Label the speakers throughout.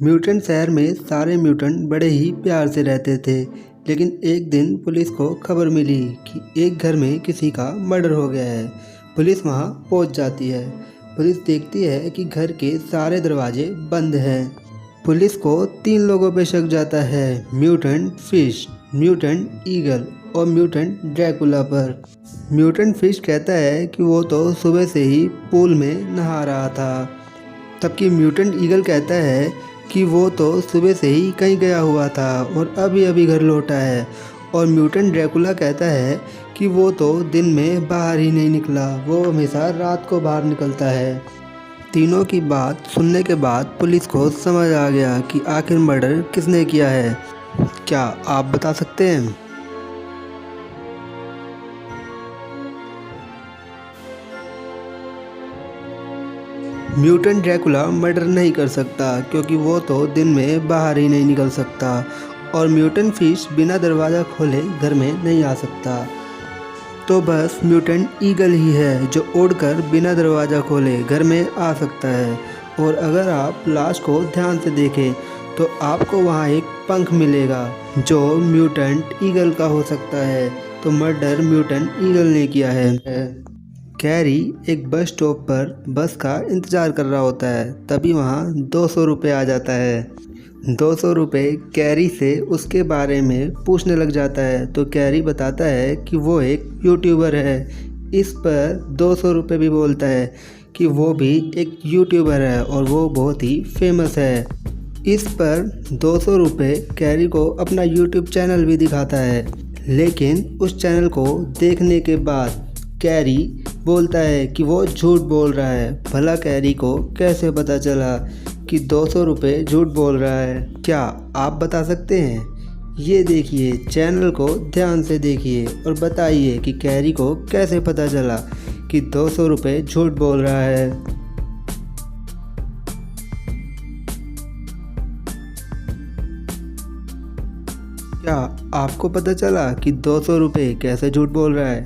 Speaker 1: Mutant शहर में सारे म्यूटेंट बड़े ही प्यार से रहते थे। लेकिन एक दिन पुलिस को खबर मिली कि एक घर में किसी का मर्डर हो गया है। पुलिस वहां पहुंच जाती है। पुलिस देखती है कि घर के सारे दरवाजे बंद हैं। पुलिस को 3 लोगों पे शक जाता है, म्यूटेंट फिश, म्यूटेंट ईगल और म्यूटेंट ड्रैकुला पर। म्यूटेंट फिश कहता है कि वो तो सुबह से ही पूल में नहा रहा था। तबकि म्यूटेंट ईगल कहता है कि वो तो सुबह से ही कहीं गया हुआ था और अभी अभी घर लौटा है। और म्यूटेंट ड्रैकुला कहता है कि वो तो दिन में बाहर ही नहीं निकला, वो हमेशा रात को बाहर निकलता है। तीनों की बात सुनने के बाद पुलिस को समझ आ गया कि आखिर मर्डर किसने किया है। क्या आप बता सकते हैं? म्यूटेंट ड्रैकुला मर्डर नहीं कर सकता क्योंकि वो तो दिन में बाहर ही नहीं निकल सकता। और म्यूटेंट फिश बिना दरवाज़ा खोले घर में नहीं आ सकता। तो बस म्यूटेंट ईगल ही है जो उड़कर बिना दरवाज़ा खोले घर में आ सकता है। और अगर आप लाश को ध्यान से देखें तो आपको वहाँ एक पंख मिलेगा जो म्यूटेंट ईगल का हो सकता है। तो मर्डर म्यूटेंट ईगल ने किया है। कैरी एक बस स्टॉप पर बस का इंतज़ार कर रहा होता है। तभी वहाँ 200 रुपये आ जाता है। 200 रुपये कैरी से उसके बारे में पूछने लग जाता है। तो कैरी बताता है कि वो एक यूट्यूबर है। इस पर 200 रुपये भी बोलता है कि वो भी एक यूट्यूबर है और वो बहुत ही फेमस है। इस पर 200 रुपये कैरी को अपना यूट्यूब चैनल भी दिखाता है। लेकिन उस चैनल को देखने के बाद कैरी बोलता है कि वो झूठ बोल रहा है। भला कैरी को कैसे पता चला कि 200 रुपये झूठ बोल रहा है? क्या आप बता सकते हैं? ये देखिए, चैनल को ध्यान से देखिए और बताइए कि कैरी को कैसे पता चला कि 200 रुपये झूठ बोल रहा है। क्या आपको पता चला कि 200 रुपये कैसे झूठ बोल रहा है?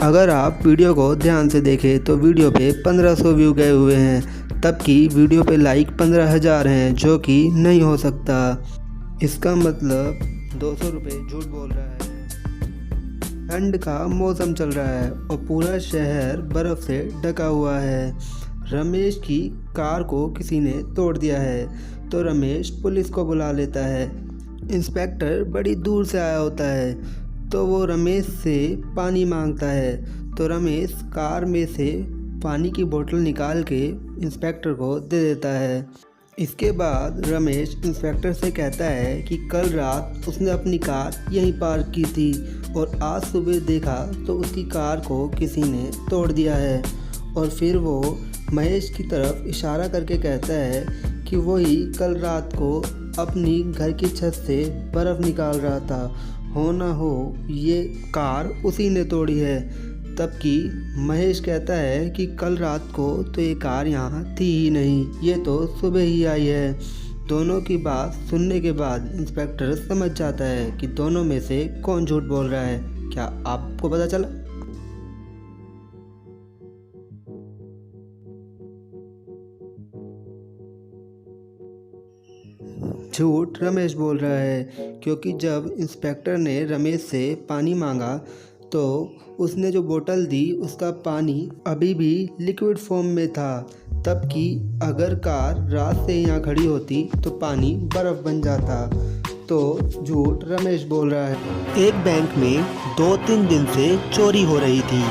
Speaker 1: अगर आप वीडियो को ध्यान से देखें तो वीडियो पे 1500 व्यू गए हुए हैं, तबकि वीडियो पे लाइक 15,000 हैं, जो कि नहीं हो सकता। इसका मतलब 200 रुपये झूठ बोल रहा है। ठंड का मौसम चल रहा है और पूरा शहर बर्फ़ से ढका हुआ है। रमेश की कार को किसी ने तोड़ दिया है। तो रमेश पुलिस को बुला लेता है। इंस्पेक्टर बड़ी दूर से आया होता है तो वो रमेश से पानी मांगता है। तो रमेश कार में से पानी की बोतल निकाल के इंस्पेक्टर को दे देता है। इसके बाद रमेश इंस्पेक्टर से कहता है कि कल रात उसने अपनी कार यहीं पार्क की थी और आज सुबह देखा तो उसकी कार को किसी ने तोड़ दिया है। और फिर वो महेश की तरफ इशारा करके कहता है कि वही कल रात को अपनी घर की छत से बर्फ़ निकाल रहा था। हो ना हो ये कार उसी ने तोड़ी है। तबकि महेश कहता है कि कल रात को तो ये कार यहाँ थी ही नहीं, ये तो सुबह ही आई है। दोनों की बात सुनने के बाद इंस्पेक्टर समझ जाता है कि दोनों में से कौन झूठ बोल रहा है। क्या आपको पता चला? झूठ रमेश बोल रहा है क्योंकि जब इंस्पेक्टर ने रमेश से पानी मांगा तो उसने जो बोतल दी उसका पानी अभी भी लिक्विड फॉर्म में था। तबकि अगर कार रात से यहाँ खड़ी होती तो पानी बर्फ़ बन जाता। तो झूठ रमेश बोल रहा है। एक बैंक में 2-3 दिन से चोरी हो रही थी।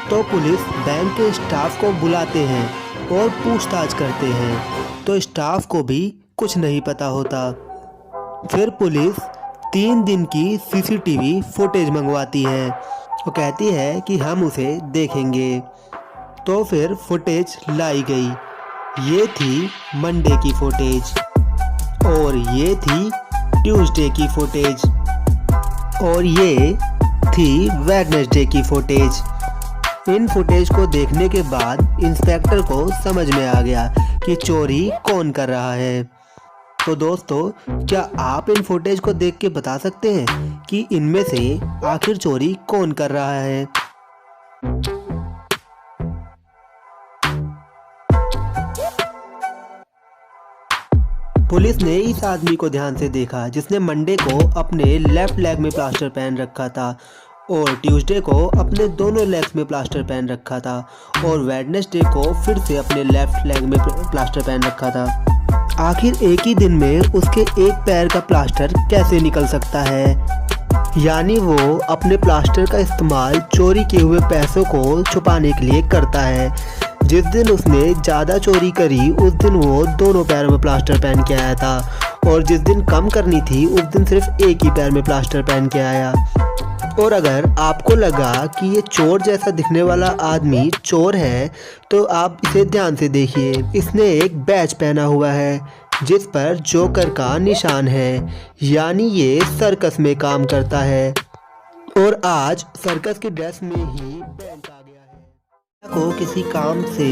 Speaker 1: तो पुलिस बैंक के स्टाफ को बुलाते हैं और पूछताछ करते हैं। तो स्टाफ को भी कुछ नहीं पता होता। फिर पुलिस 3 दिन की सीसीटीवी फुटेज मंगवाती है और कहती है कि हम उसे देखेंगे। तो फिर फुटेज लाई गई। ये थी मंडे की फुटेज और ये थी ट्यूसडे की फुटेज और ये थी वेडनेसडे की फुटेज। इन फुटेज को देखने के बाद इंस्पेक्टर को समझ में आ गया कि चोरी कौन कर रहा है। तो दोस्तों, क्या आप इन फुटेज को देख के बता सकते हैं कि इनमें से आखिर चोरी कौन कर रहा है? पुलिस ने इस आदमी को ध्यान से देखा जिसने मंडे को अपने लेफ्ट लेग में प्लास्टर पहन रखा था और ट्यूसडे को अपने दोनों लेग्स में प्लास्टर पहन रखा था और वेडनेसडे को फिर से अपने लेफ्ट लेग में प्लास्टर पहन रखा था। आखिर एक ही दिन में उसके एक पैर का प्लास्टर कैसे निकल सकता है? यानी वो अपने प्लास्टर का इस्तेमाल चोरी किए हुए पैसों को छुपाने के लिए करता है। जिस दिन उसने ज़्यादा चोरी करी उस दिन वो दोनों पैरों में प्लास्टर पहन के आया था और जिस दिन कम करनी थी उस दिन सिर्फ एक ही पैर में प्लास्टर पहन के आया। और अगर आपको लगा कि ये चोर जैसा दिखने वाला आदमी चोर है तो आप इसे ध्यान से देखिए। इसने एक बैज पहना हुआ है जिस पर जोकर का निशान है, यानी ये सर्कस में काम करता है और आज सर्कस की ड्रेस में ही बैंक आ गया है। को किसी काम से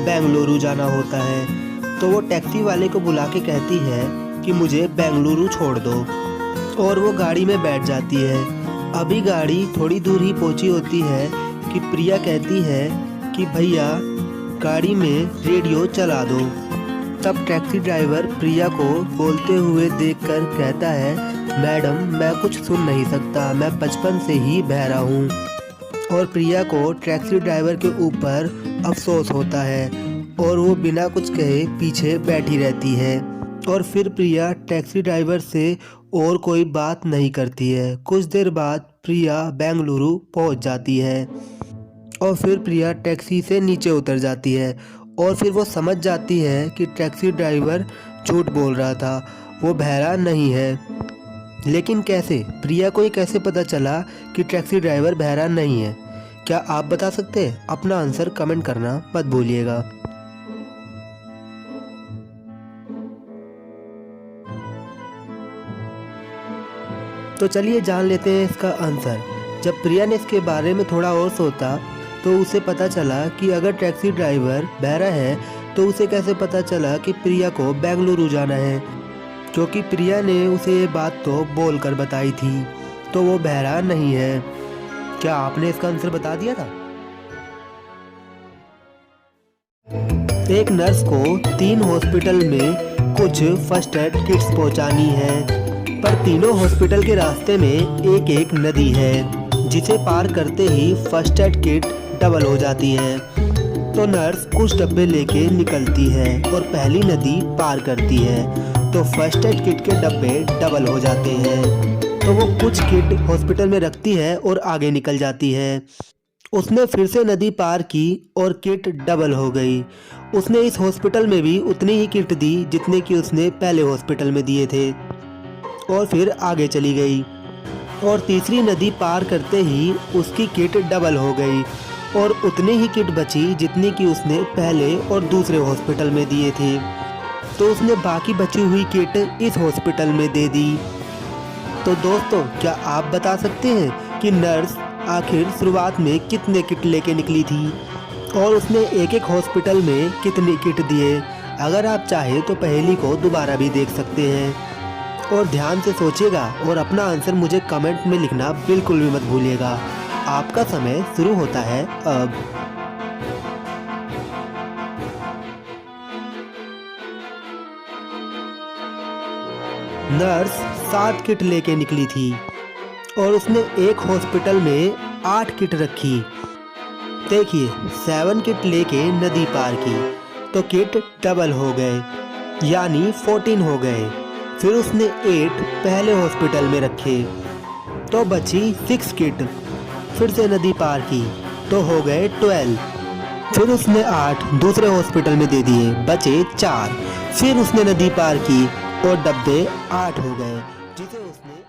Speaker 1: बेंगलुरु जाना होता है तो वो टैक्सी वाले को बुला के कहती है कि मुझे बेंगलुरु छोड़ दो और वो गाड़ी में बैठ जाती है। अभी गाड़ी थोड़ी दूर ही पहुंची होती है कि प्रिया कहती है कि भैया गाड़ी में रेडियो चला दो। तब टैक्सी ड्राइवर प्रिया को बोलते हुए देखकर कहता है, मैडम मैं कुछ सुन नहीं सकता, मैं बचपन से ही बहरा हूँ। और प्रिया को टैक्सी ड्राइवर के ऊपर अफसोस होता है और वो बिना कुछ कहे पीछे बैठी रहती है। और फिर प्रिया टैक्सी ड्राइवर से और कोई बात नहीं करती है। कुछ देर बाद प्रिया बेंगलुरु पहुंच जाती है और फिर प्रिया टैक्सी से नीचे उतर जाती है और फिर वो समझ जाती है कि टैक्सी ड्राइवर झूठ बोल रहा था, वो बहरा नहीं है। लेकिन कैसे? प्रिया को ये कैसे पता चला कि टैक्सी ड्राइवर बहरा नहीं है? क्या आप बता सकते हैं? अपना आंसर कमेंट करना मत भूलिएगा। तो चलिए जान लेते हैं इसका आंसर। जब प्रिया ने इसके बारे में थोड़ा और सोचा तो उसे पता चला कि अगर टैक्सी ड्राइवर बहरा है तो उसे कैसे पता चला कि प्रिया को बेंगलुरु जाना है, क्योंकि प्रिया ने उसे ये बात तो बोल कर बताई थी, तो वो बहरा नहीं है। क्या आपने इसका आंसर बता दिया था? एक नर्स को 3 हॉस्पिटल में कुछ फर्स्ट एड किट्स पहुंचानी है, पर तीनों हॉस्पिटल के रास्ते में एक एक नदी है जिसे पार करते ही फर्स्ट एड किट डबल हो जाती है। तो नर्स कुछ डब्बे लेके निकलती है और पहली नदी पार करती है तो फर्स्ट एड किट के डब्बे डबल हो जाते हैं। तो वो कुछ किट हॉस्पिटल में रखती है और आगे निकल जाती है। उसने फिर से नदी पार की और किट डबल हो गई। उसने इस हॉस्पिटल में भी उतनी ही किट दी जितने की उसने पहले हॉस्पिटल में दिए थे और फिर आगे चली गई और तीसरी नदी पार करते ही उसकी किट डबल हो गई और उतनी ही किट बची जितनी की उसने पहले और दूसरे हॉस्पिटल में दिए थे। तो उसने बाकी बची हुई किट इस हॉस्पिटल में दे दी। तो दोस्तों, क्या आप बता सकते हैं कि नर्स आखिर शुरुआत में कितने किट लेके निकली थी और उसने एक एक हॉस्पिटल में कितने किट दिए? अगर आप चाहे तो पहेली को दोबारा भी देख सकते हैं और ध्यान से सोचिएगा और अपना आंसर मुझे कमेंट में लिखना बिल्कुल भी मत भूलिएगा। आपका समय शुरू होता है अब। नर्स 7 किट लेके निकली थी और उसने एक हॉस्पिटल में 8 किट रखी। देखिए, 7 किट लेके नदी पार की तो किट डबल हो गए, यानी 14 हो गए। फिर उसने 8 पहले हॉस्पिटल में रखे तो बची 6 किट। फिर से नदी पार की तो हो गए 12। फिर उसने 8 दूसरे हॉस्पिटल में दे दिए, बचे 4। फिर उसने नदी पार की और डब्बे 8 हो गए जिसे उसने